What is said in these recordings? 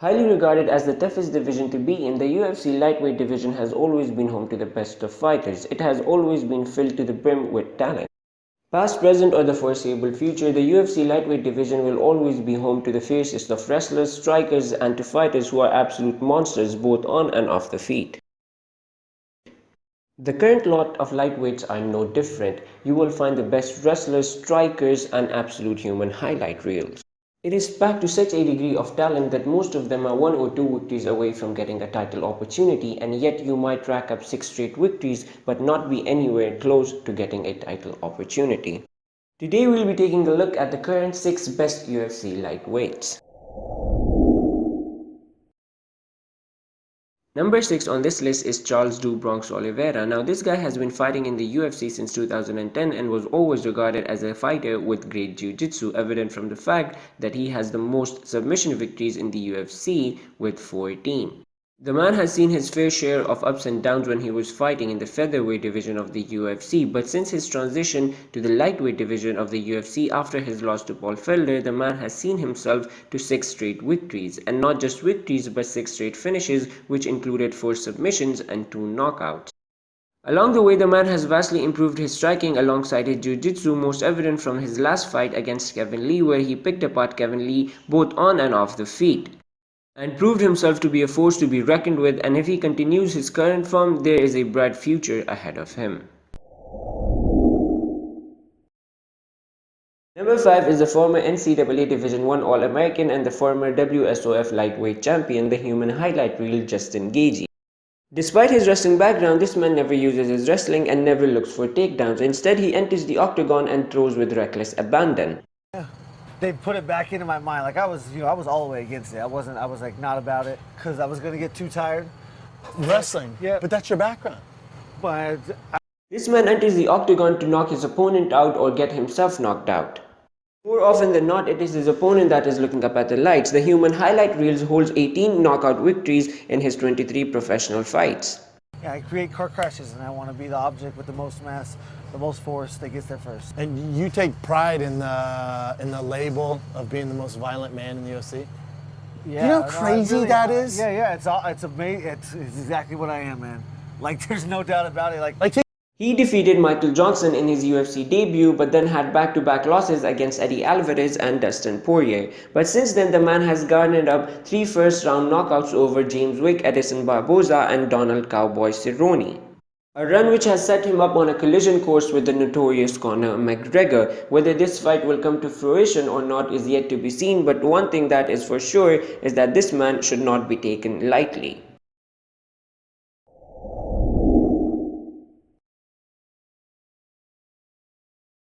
Highly regarded as the toughest division to be in, the UFC lightweight division has always been home to the best of fighters. It has always been filled to the brim with talent. Past, present, or the foreseeable future, the UFC lightweight division will always be home to the fiercest of wrestlers, strikers, and to fighters who are absolute monsters both on and off the feet. The current lot of lightweights are no different. You will find the best wrestlers, strikers, and absolute human highlight reels. It is packed to such a degree of talent that most of them are one or two victories away from getting a title opportunity, and yet you might rack up 6 straight victories but not be anywhere close to getting a title opportunity. Today we'll be taking a look at the current 6 best UFC lightweights. Number 6 on this list is Charles "Do Bronx" Oliveira. Now this guy has been fighting in the UFC since 2010 and was always regarded as a fighter with great jiu-jitsu, evident from the fact that he has the most submission victories in the UFC with 14. The man has seen his fair share of ups and downs when he was fighting in the featherweight division of the UFC, but since his transition to the lightweight division of the UFC after his loss to Paul Felder, the man has seen himself to 6 straight victories, and not just victories but 6 straight finishes, which included 4 submissions and 2 knockouts. Along the way, the man has vastly improved his striking alongside his jiu-jitsu, most evident from his last fight against Kevin Lee, where he picked apart Kevin Lee both on and off the feet and proved himself to be a force to be reckoned with, and if he continues his current form, there is a bright future ahead of him. Number 5 is the former NCAA Division I All-American and the former WSOF lightweight champion, the human highlight reel Justin Gaethje. Despite his wrestling background, this man never uses his wrestling and never looks for takedowns. Instead, he enters the octagon and throws with reckless abandon. They put it back into my mind. Like I was all the way against it. I was like not about it because I was gonna get too tired. Wrestling, yeah. But that's your background. But This man enters the octagon to knock his opponent out or get himself knocked out. More often than not, it is his opponent that is looking up at the lights. The human highlight reels holds 18 knockout victories in his 23 professional fights. yeah, I create car crashes, and I want to be the object with the most mass, the most force that gets there first. And you take pride in the label of being the most violent man in the UFC? Yeah, you know how crazy that is? Yeah, it's amazing. It's exactly what I am, man. Like there's no doubt about it. Like He defeated Michael Johnson in his UFC debut, but then had back-to-back losses against Eddie Alvarez and Dustin Poirier. But since then, the man has garnered up 3 first-round knockouts over James Wick, Edison Barboza, and Donald Cowboy Cerrone. A run which has set him up on a collision course with the notorious Conor McGregor. Whether this fight will come to fruition or not is yet to be seen, but one thing that is for sure is that this man should not be taken lightly.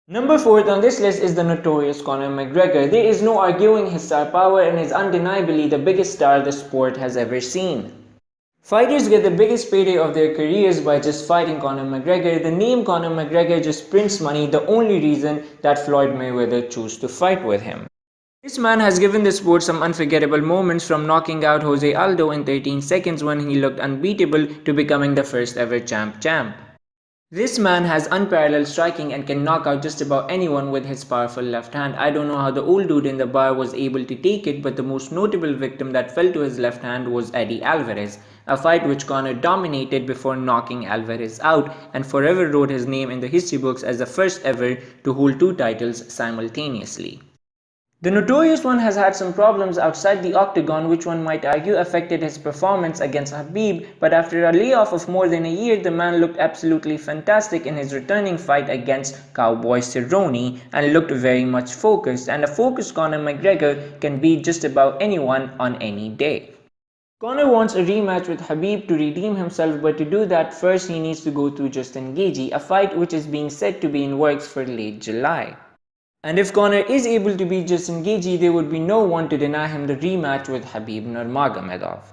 Number 4 on this list is the notorious Conor McGregor. There is no arguing his star power and is undeniably the biggest star the sport has ever seen. Fighters get the biggest payday of their careers by just fighting Conor McGregor. The name Conor McGregor just prints money, the only reason that Floyd Mayweather chose to fight with him. This man has given the sport some unforgettable moments, from knocking out Jose Aldo in 13 seconds when he looked unbeatable to becoming the first ever champ. This man has unparalleled striking and can knock out just about anyone with his powerful left hand. I don't know how the old dude in the bar was able to take it, but the most notable victim that fell to his left hand was Eddie Alvarez, a fight which Conor dominated before knocking Alvarez out and forever wrote his name in the history books as the first ever to hold 2 titles simultaneously. The Notorious One has had some problems outside the octagon, which one might argue affected his performance against Khabib, but after a layoff of more than a year, the man looked absolutely fantastic in his returning fight against Cowboy Cerrone and looked very much focused, and a focused Conor McGregor can beat just about anyone on any day. Conor wants a rematch with Khabib to redeem himself, but to do that, first he needs to go through Justin Gaethje, a fight which is being said to be in works for late July. And if Conor is able to beat Justin Gaethje, there would be no one to deny him the rematch with Khabib Nurmagomedov.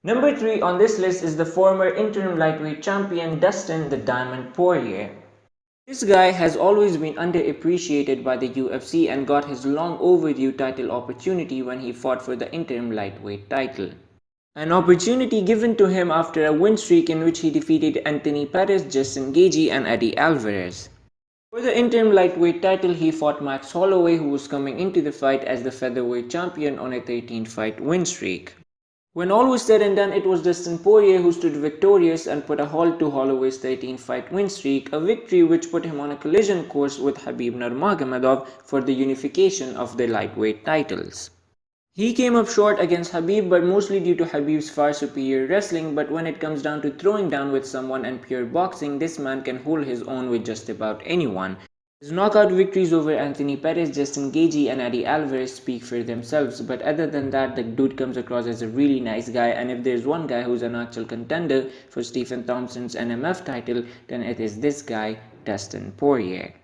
Number 3 on this list is the former interim lightweight champion Dustin "The Diamond" Poirier. This guy has always been underappreciated by the UFC and got his long overdue title opportunity when he fought for the interim lightweight title. An opportunity given to him after a win streak in which he defeated Anthony Pettis, Justin Gaethje, and Eddie Alvarez. For the interim lightweight title, he fought Max Holloway, who was coming into the fight as the featherweight champion on a 13-fight win streak. When all was said and done, it was Dustin Poirier who stood victorious and put a halt to Holloway's 13-fight win streak, a victory which put him on a collision course with Khabib Nurmagomedov for the unification of the lightweight titles. He came up short against Khabib, but mostly due to Khabib's far superior wrestling, but when it comes down to throwing down with someone and pure boxing, this man can hold his own with just about anyone. His knockout victories over Anthony Pettis, Justin Gaethje and Eddie Alvarez speak for themselves, but other than that, the dude comes across as a really nice guy, and if there's one guy who's an actual contender for Stephen Thompson's NMF title, then it is this guy, Dustin Poirier.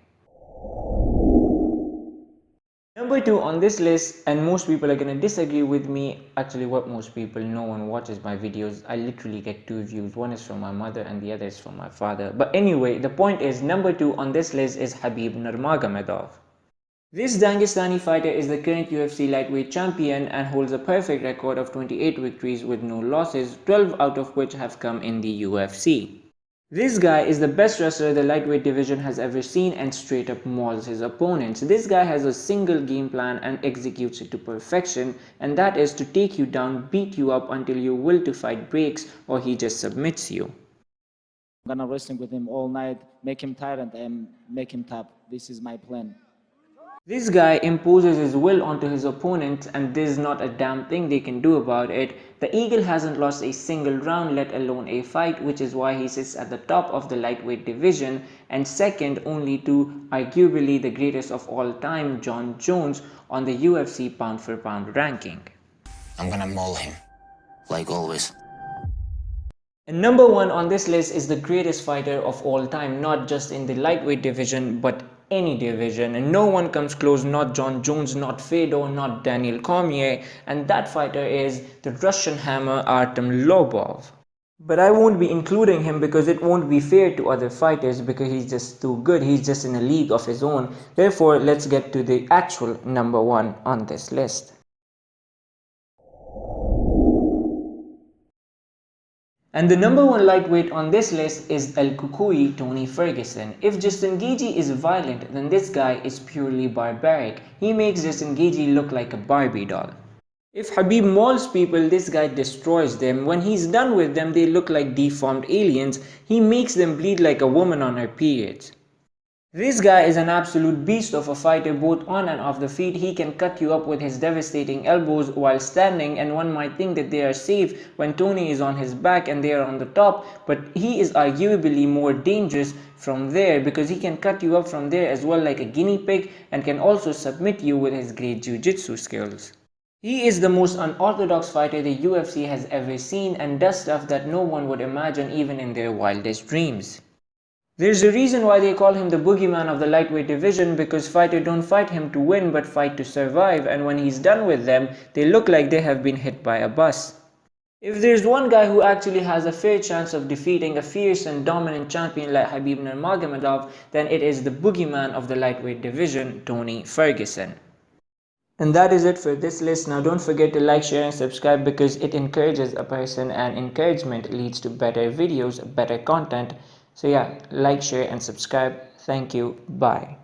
Number 2 on this list, and most people are going to disagree with me. Actually, what most people, no one watches my videos. I literally get 2 views. One is from my mother and the other is from my father. But anyway, the point is, number 2 on this list is Khabib Nurmagomedov. This Dagestani fighter is the current UFC lightweight champion and holds a perfect record of 28 victories with no losses, 12 out of which have come in the UFC. This guy is the best wrestler the lightweight division has ever seen and straight up mauls his opponents. This guy has a single game plan and executes it to perfection, and that is to take you down, beat you up until your will to fight breaks or he just submits you. I'm gonna wrestle with him all night, make him tired and make him tap. This is my plan. This guy imposes his will onto his opponents and there's not a damn thing they can do about it. The Eagle hasn't lost a single round, let alone a fight, which is why he sits at the top of the lightweight division and second only to arguably the greatest of all time, Jon Jones, on the UFC pound for pound ranking. I'm gonna maul him, like always. And number 1 on this list is the greatest fighter of all time, not just in the lightweight division but any division, and no one comes close, not Jon Jones, not Fedor, not Daniel Cormier, and that fighter is the Russian hammer Artem Lobov. But I won't be including him because it won't be fair to other fighters because he's just too good, he's just in a league of his own. Therefore, let's get to the actual number 1 on this list. And the number 1 lightweight on this list is El Cucuy Tony Ferguson. If Justin Gaethje is violent, then this guy is purely barbaric. He makes Justin Gaethje look like a Barbie doll. If Khabib mauls people, this guy destroys them. When he's done with them, they look like deformed aliens. He makes them bleed like a woman on her periods. This guy is an absolute beast of a fighter both on and off the feet. He can cut you up with his devastating elbows while standing, and one might think that they are safe when Tony is on his back and they are on the top, but he is arguably more dangerous from there because he can cut you up from there as well like a guinea pig and can also submit you with his great jiu-jitsu skills. He is the most unorthodox fighter the UFC has ever seen and does stuff that no one would imagine even in their wildest dreams. There's a reason why they call him the boogeyman of the lightweight division, because fighters don't fight him to win but fight to survive, and when he's done with them, they look like they have been hit by a bus. If there's one guy who actually has a fair chance of defeating a fierce and dominant champion like Khabib Nurmagomedov, then it is the boogeyman of the lightweight division, Tony Ferguson. And that is it for this list. Now don't forget to like, share and subscribe because it encourages a person and encouragement leads to better videos, better content. So yeah, like, share and subscribe. Thank you. Bye.